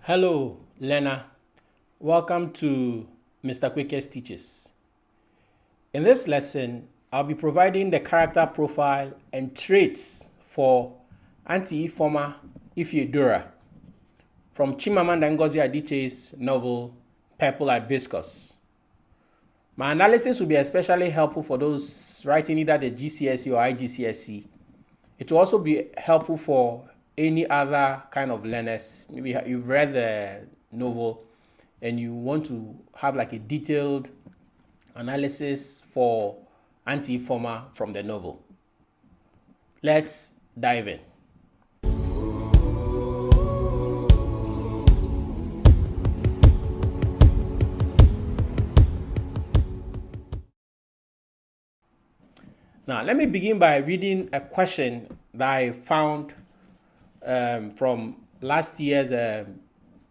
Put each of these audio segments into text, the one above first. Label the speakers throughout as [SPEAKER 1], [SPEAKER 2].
[SPEAKER 1] Hello, learner. Welcome to Mr. Quickest Teaches. In this lesson, I'll be providing the character profile and traits for Auntie Ifeoma from Chimamanda Ngozi Adichie's novel Purple Hibiscus. My analysis will be especially helpful for those writing either the GCSE or IGCSE. It will also be helpful for any other kind of learners. Maybe you've read the novel and you want to have like a detailed analysis for Auntie Ifeoma from the novel. Let's dive in. Now, let me begin by reading a question that I found from last year's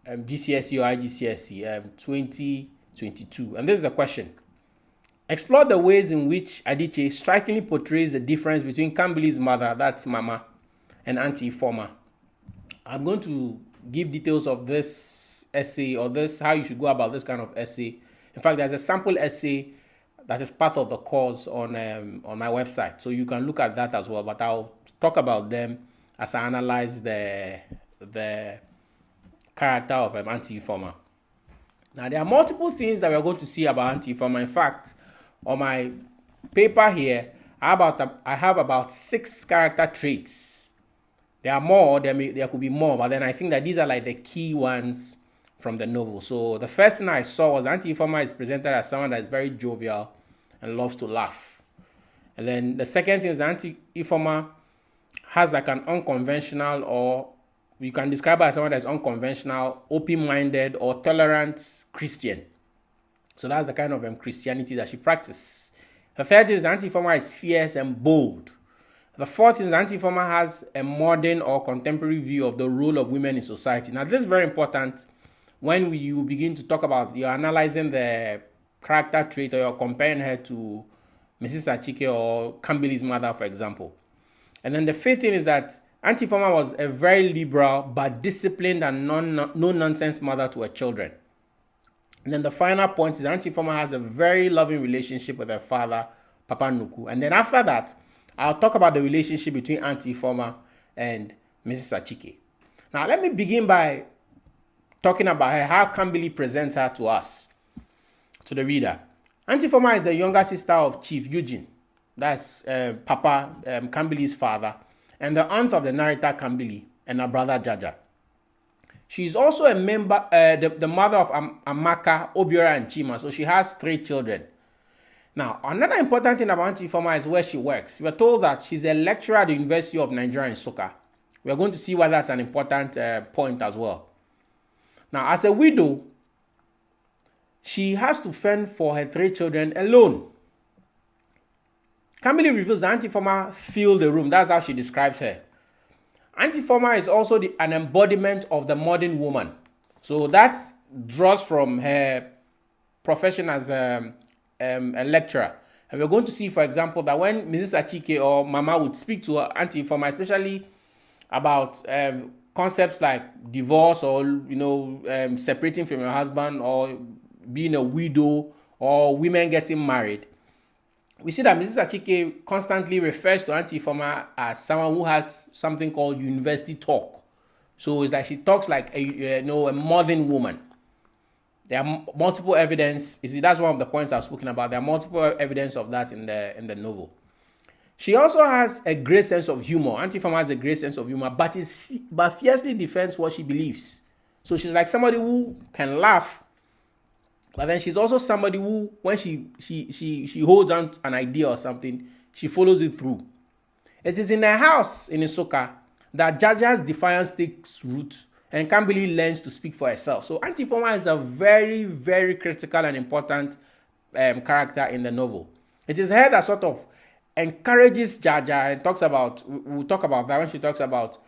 [SPEAKER 1] GCSE or IGCSE 2022. And this is the question. Explore the ways in which Adichie strikingly portrays the difference between Kambili's mother, that's Mama, and Auntie Ifeoma. I'm going to give details of this essay or this, how you should go about this kind of essay. In fact, there's a sample essay that is part of the course on my website. So you can look at that as well, but I'll talk about them as I analyze the character of Auntie Ifeoma. Now, there are multiple things that we're going to see about Auntie Ifeoma. In fact, on my paper here, I have about 6 character traits. There are more, there could be more, but then I think that these are like the key ones from the novel. So the first thing I saw was Auntie Ifeoma is presented as someone that is very jovial and loves to laugh. And then the second thing is Auntie Ifeoma has like an unconventional, or you can describe her as someone that's unconventional, open-minded, or tolerant Christian. So that's the kind of Christianity that she practices. The third is Auntie Ifeoma is fierce and bold. The fourth is Auntie Ifeoma has a modern or contemporary view of the role of women in society. Now, this is very important when you begin to talk about, you're analyzing the character trait or you're comparing her to Mrs. Achike or Kambili's mother, for example. And then the fifth thing is that Auntie Ifeoma was a very liberal but disciplined and no-nonsense mother to her children. And then the final point is Auntie Ifeoma has a very loving relationship with her father, Papa Nuku. And then after that, I'll talk about the relationship between Auntie Ifeoma and Mrs. Achike. Now, let me begin by talking about her, how Kambili presents her to us, to the reader. Auntie Ifeoma is the younger sister of Chief Eugene. That's Papa Kambili's father, and the aunt of the narrator Kambili and her brother Jaja. She is also a member, the mother of Amaka, Obiora, and Chima. So she has 3 children. Now, another important thing about Auntie Ifeoma is where she works. We are told that she's a lecturer at the University of Nigeria in Nsukka. We are going to see why that's an important point as well. Now, as a widow, she has to fend for her 3 children alone. Kambili reveals that Auntie Ifeoma filled the room. That's how she describes her. Auntie Ifeoma is also an embodiment of the modern woman. So that draws from her profession as a lecturer. And we're going to see, for example, that when Mrs. Achike or Mama would speak to her Auntie Ifeoma, especially about concepts like divorce or, separating from your husband or being a widow or women getting married, we see that Mrs. Achike constantly refers to Auntie Ifeoma as someone who has something called university talk. So it's like she talks like a modern woman. There are multiple evidence. You see, that's one of the points I've spoken about. There are multiple evidence of that in the novel. She also has a great sense of humor. Auntie Ifeoma has a great sense of humor, but fiercely defends what she believes. So she's like somebody who can laugh, but then she's also somebody who, when she holds on to an idea or something, she follows it through. It is in her house in Nsukka that Jaja's defiance takes root and Kambili learns to speak for herself. So Auntie Ifeoma is a very, very critical and important character in the novel. It is her that sort of encourages Jaja and talks about, we'll talk about that when she talks about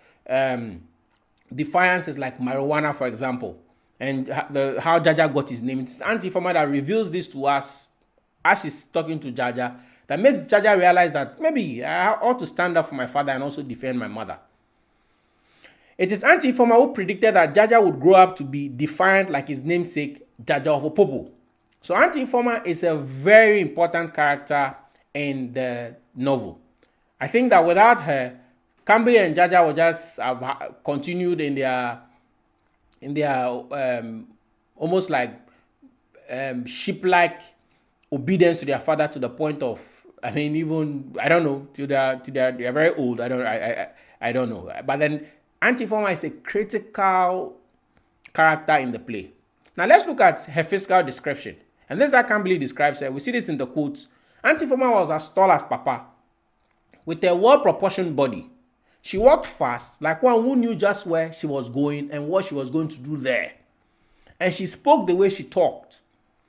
[SPEAKER 1] defiances like marijuana, for example. And how Jaja got his name. It's Auntie Ifeoma that reveals this to us as she's talking to Jaja, that makes Jaja realize that maybe I ought to stand up for my father and also defend my mother. It is Auntie Ifeoma who predicted that Jaja would grow up to be defiant like his namesake, Jaja of Opobo. So Auntie Ifeoma is a very important character in the novel. I think that without her, Kambili and Jaja would just have continued in their almost like sheep-like obedience to their father, to the point of, I mean, even I don't know, they're very old. I don't know. But then Auntie Ifeoma is a critical character in the play. Now let's look at her physical description. And this is how Kambili describes her. We see this in the quotes. Auntie Ifeoma was as tall as Papa, with a well-proportioned body. She walked fast, like one who knew just where she was going and what she was going to do there. And she spoke the way she talked,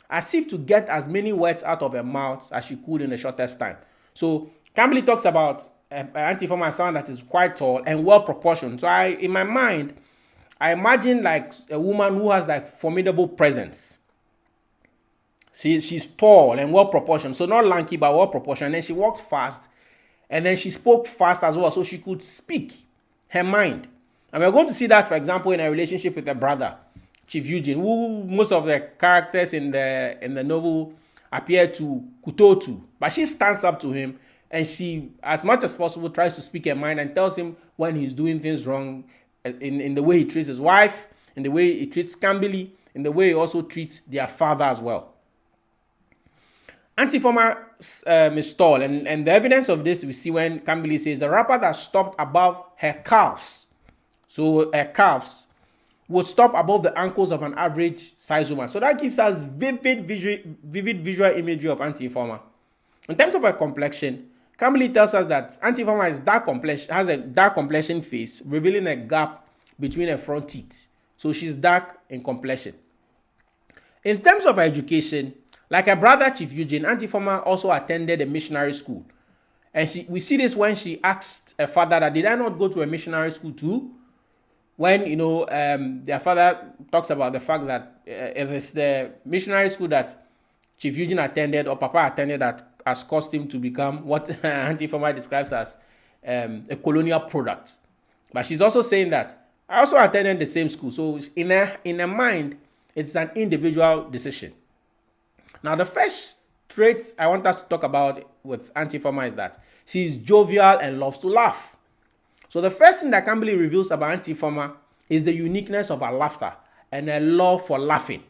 [SPEAKER 1] as if to get as many words out of her mouth as she could in the shortest time. So Kambili talks about Auntie Ifeoma as someone that is quite tall and well-proportioned. So in my mind, I imagine like a woman who has like formidable presence. She's tall and well-proportioned, so not lanky but well-proportioned. And then she walked fast, and then she spoke fast as well, so she could speak her mind. And we're going to see that, for example, in a relationship with her brother, Chief Eugene, who most of the characters in the novel appear to kutotu, but she stands up to him, and she, as much as possible, tries to speak her mind and tells him when he's doing things wrong, in the way he treats his wife, in the way he treats Kambili, in the way he also treats their father as well. Auntie Ifeoma is tall, and the evidence of this we see when Kambili says the wrapper that stopped above her calves, so her calves, would stop above the ankles of an average size woman. So that gives us vivid visual imagery of Auntie Ifeoma. In terms of her complexion, Kambili tells us that Auntie Ifeoma has a dark complexion face, revealing a gap between her front teeth. So she's dark in complexion. In terms of her education, like her brother Chief Eugene, Auntie Ifeoma also attended a missionary school. And we see this when she asked her father that, did I not go to a missionary school too? When, their father talks about the fact that it is the missionary school that Chief Eugene attended or Papa attended that has caused him to become what Auntie Ifeoma describes as a colonial product. But she's also saying that I also attended the same school. So in her mind, it's an individual decision. Now, the first trait I want us to talk about with Auntie Ifeoma is that she is jovial and loves to laugh. So the first thing that Kambili reveals about Auntie Ifeoma is the uniqueness of her laughter and her love for laughing.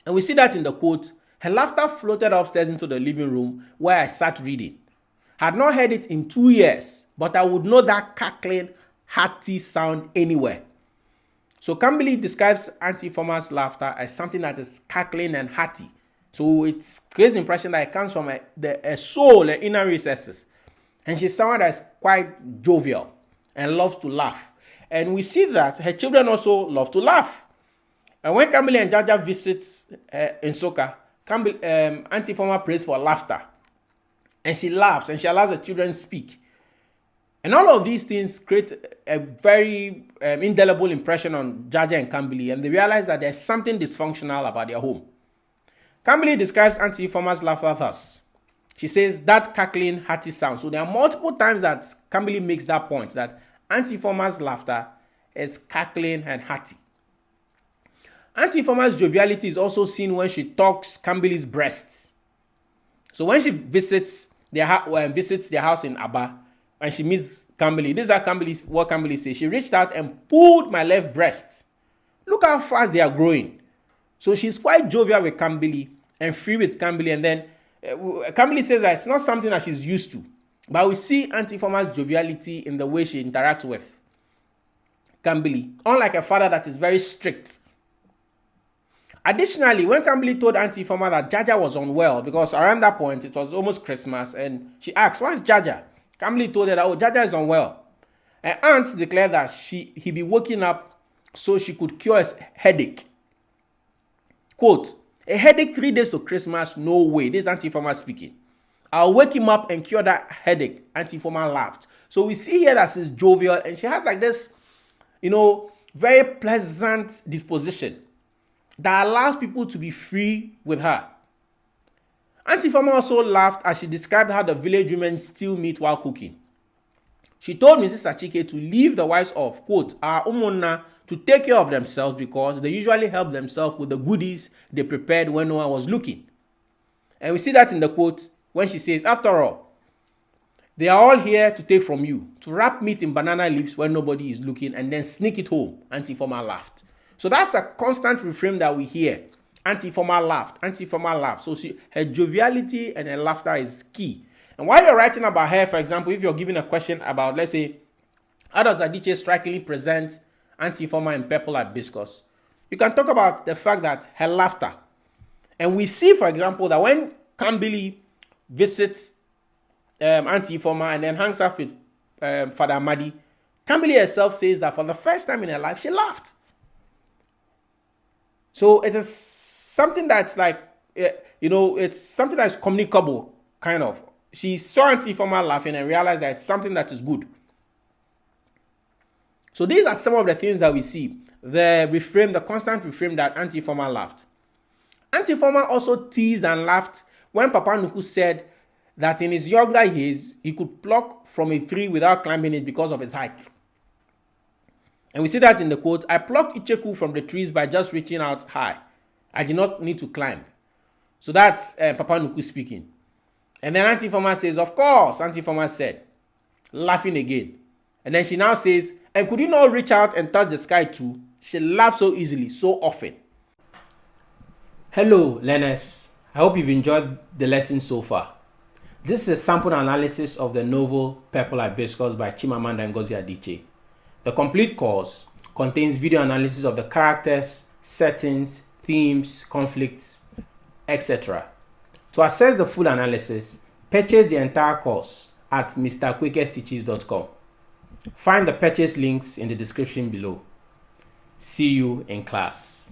[SPEAKER 1] And we see that in the quote, her laughter floated upstairs into the living room where I sat reading. I had not heard it in 2 years, but I would know that cackling, hearty sound anywhere. So Kambili describes Auntie Ifeoma's laughter as something that is cackling and hearty. So it creates the impression that it comes from a soul, her inner recesses. And she's someone that is quite jovial and loves to laugh. And we see that her children also love to laugh. And when Kambili and Jaja visits in Soka, Auntie Ifeoma prays for laughter. And she laughs and she allows the children to speak. And all of these things create a very indelible impression on Jaja and Kambili. And they realize that there's something dysfunctional about their home. Kambili describes Auntie Ifeoma's laughter thus. She says that cackling, hearty sound. So there are multiple times that Kambili makes that point, that Auntie Ifeoma's laughter is cackling and hearty. Auntie Ifeoma's joviality is also seen when she talks Kambili's breasts. So when she visits their house in Aba, and she meets Kambili, this is what Kambili says. She reached out and pulled my left breast. Look how fast they are growing. So she's quite jovial with Kambili and free with Kambili. And then Kambili says that it's not something that she's used to. But we see Auntie Ifeoma's joviality in the way she interacts with Kambili, unlike a father that is very strict. Additionally, when Kambili told Auntie Ifeoma that Jaja was unwell, because around that point it was almost Christmas, and she asked, "Where's Jaja?" Kambili told her that, "Oh, Jaja is unwell." And Aunt declared that he be waking up so she could cure his headache. Quote, "A headache 3 days to Christmas? No way." This is Auntie Ifeoma speaking. "I'll wake him up and cure that headache." Auntie Ifeoma laughed. So we see here that she's jovial and she has like this, very pleasant disposition that allows people to be free with her. Auntie Ifeoma also laughed as she described how the village women steal meat while cooking. She told Mrs. Achike to leave the wives of, quote, our umunna to take care of themselves because they usually help themselves with the goodies they prepared when no one was looking. And we see that in the quote when she says, after all, they are all here to take from you, to wrap meat in banana leaves when nobody is looking and then sneak it home. Auntie Ifeoma laughed. So that's a constant refrain that we hear. Auntie Ifeoma laughed. Auntie Ifeoma laughed. So her joviality and her laughter is key. And while you're writing about her, for example, if you're given a question about, let's say, how does Adichie strikingly present Auntie Ifeoma in Purple Hibiscus, you can talk about the fact that her laughter. And we see, for example, that when Kambili visits Auntie Ifeoma and then hangs out with Father Amadi, Kambili herself says that for the first time in her life, she laughed. So it is something that's like, it's something that's communicable, kind of. She saw Auntie Ifeoma laughing and realized that it's something that is good. So these are some of the things that we see. The constant refrain that Auntie Ifeoma laughed. Auntie Ifeoma also teased and laughed when Papa Nuku said that in his younger years, he could pluck from a tree without climbing it because of his height. And we see that in the quote, I plucked Icheku from the trees by just reaching out high. I did not need to climb. So that's Papa Nuku speaking. And then Auntie Ifeoma says, of course, Auntie Ifeoma said, laughing again. And then she now says, and could you not reach out and touch the sky too? She laughs so easily, so often. Hello, learners. I hope you've enjoyed the lesson so far. This is a sample analysis of the novel Purple Hibiscus by Chimamanda Ngozi Adichie. The complete course contains video analysis of the characters, settings, themes, conflicts, etc. To access the full analysis, purchase the entire course at mrquakersteaches.com. Find the purchase links in the description below. See you in class.